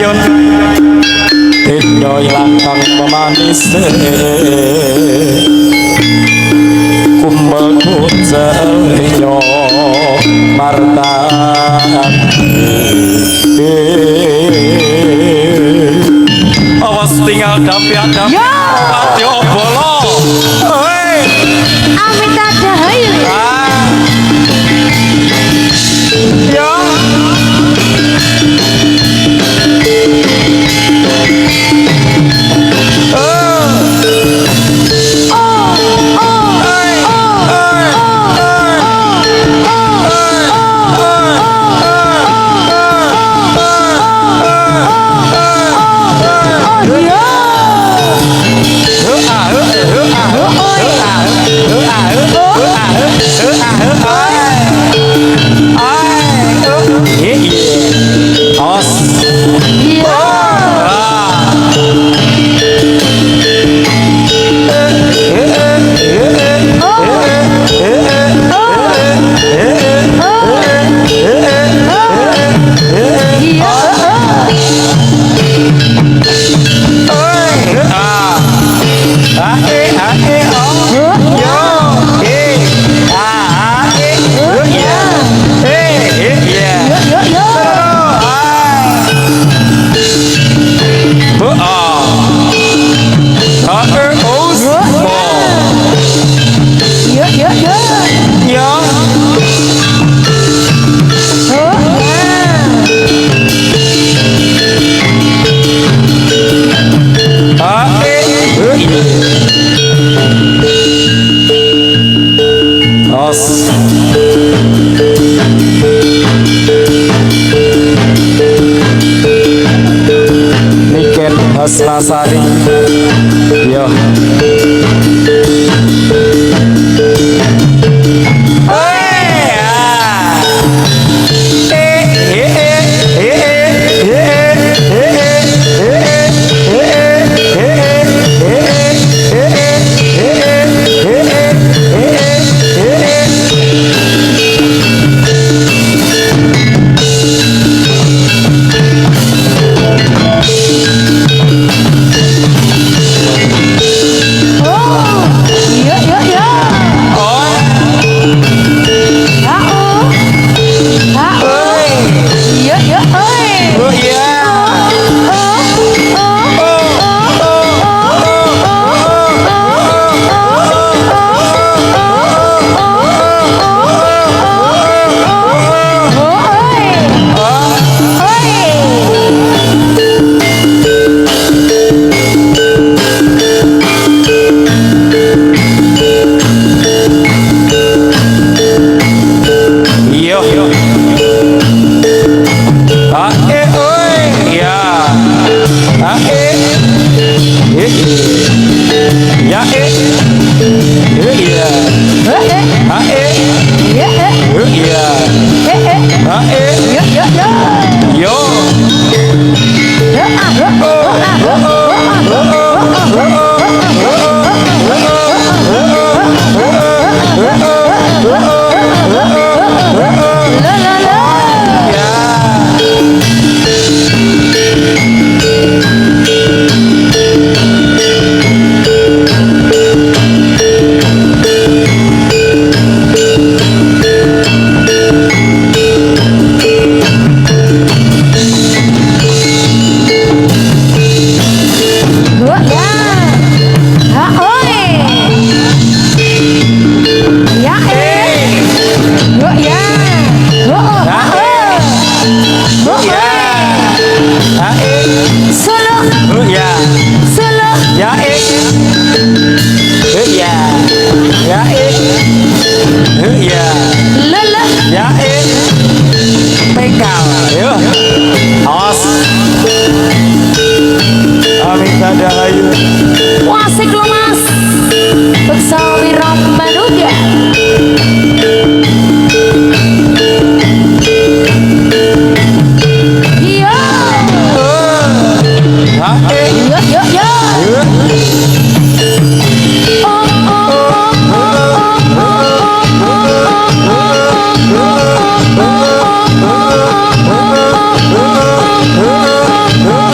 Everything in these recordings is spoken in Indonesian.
ayun Tindoy langkang pemanis kumbel kucelyo martani awas tinggal dapi-dapi patio bolo Amit ada hayu ya Nasari yo Wasik lo mas Beksawi Rambanuga Oh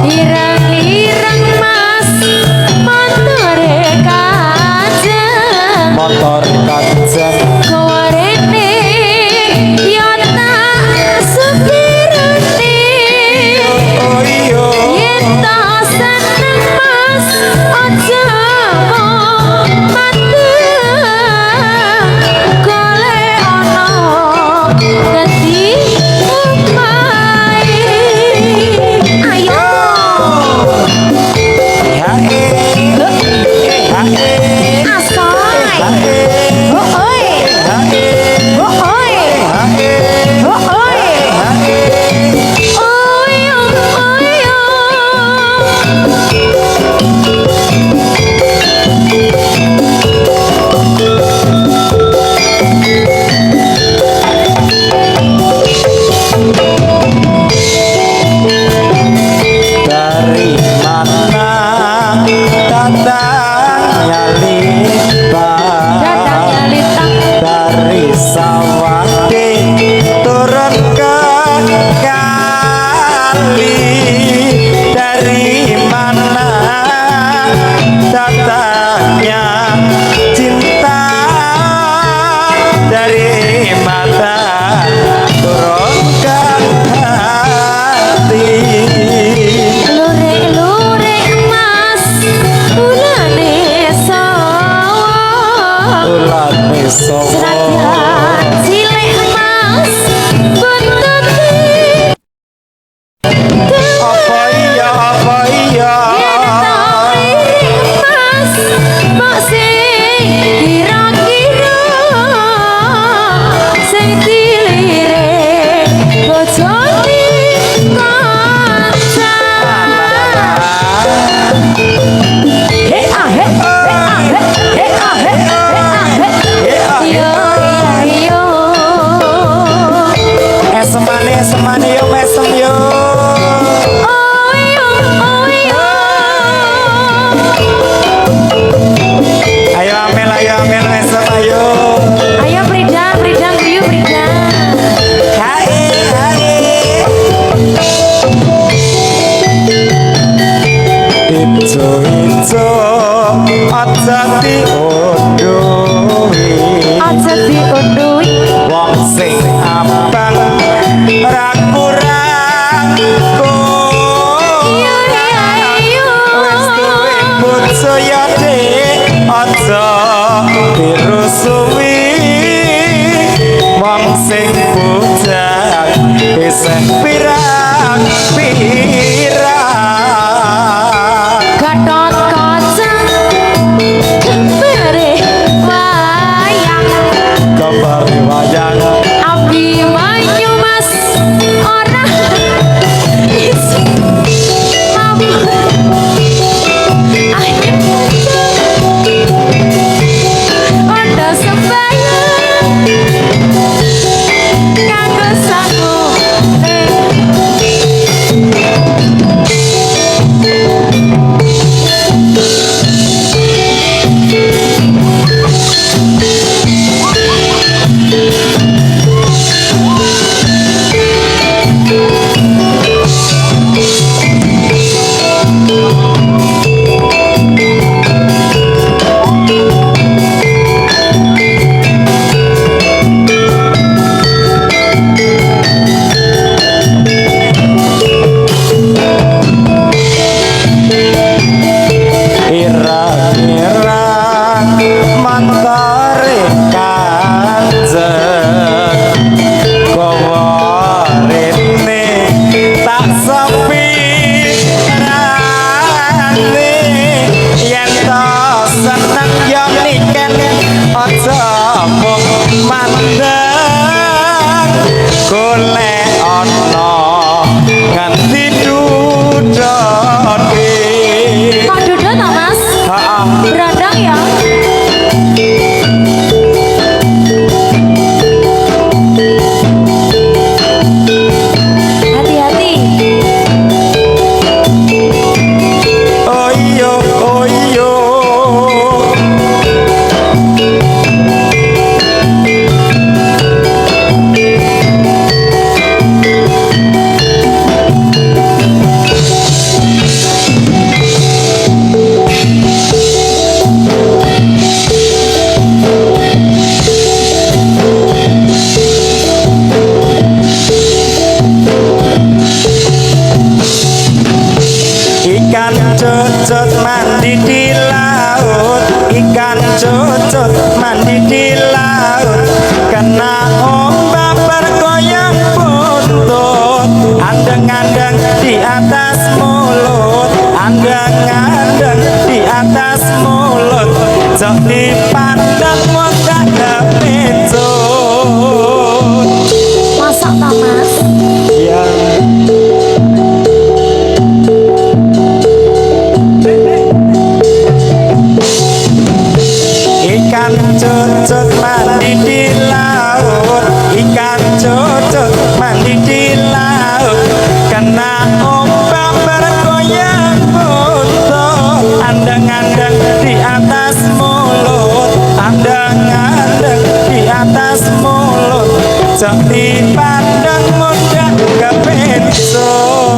Ireng-ireng mas motore kajeng motor kajeng Kawarene ya tak supirane oh iya yen tak seneng mas aja mati golek ana dadi omahe ayo asoy oh oi oh oi oh oi dari mana datangnya datangnya lintang lintang dari sawate turun ke kali dari mana datangnya cinta dari mata turun ke hati lure-lure mas ulane sawah ulat mesowo Senajan cilik mas bentuti apa iya yen tak iring mas mbok sing kira-kira sing dilire bojone kanca he ah he he ah he yo yo semane yo mesem yo oh yo ayo amel mesem ayo ayo Pridan guyu Pridan hai ijo aja diunduhi aja diunduhi wong sing abang ra kurang yo wis duwe bojo ya Dik aja dirusui wong sing bujang isih pirang-pirang Gatot kaca gembere wayang gambar wayang Abi manyu mas ora isi mabuk ayo ada sembayang kanggo sangu andeng-andeng di atas mulut, andeng-andeng di atas mulut, jok dipandang wong gak kepecut. Masak ta Mas? Ya. Ikan cucut mandi di laut, ikan cucut mandi di laut, kena ombak bergoyang butuh, andeng-andeng di atas mulut, andeng-andeng di atas mulut, jok dipandang mudah kepecut.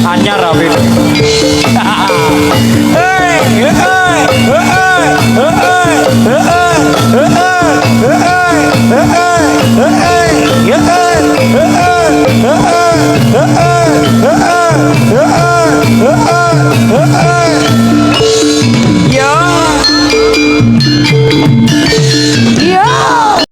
Anyar apa ini?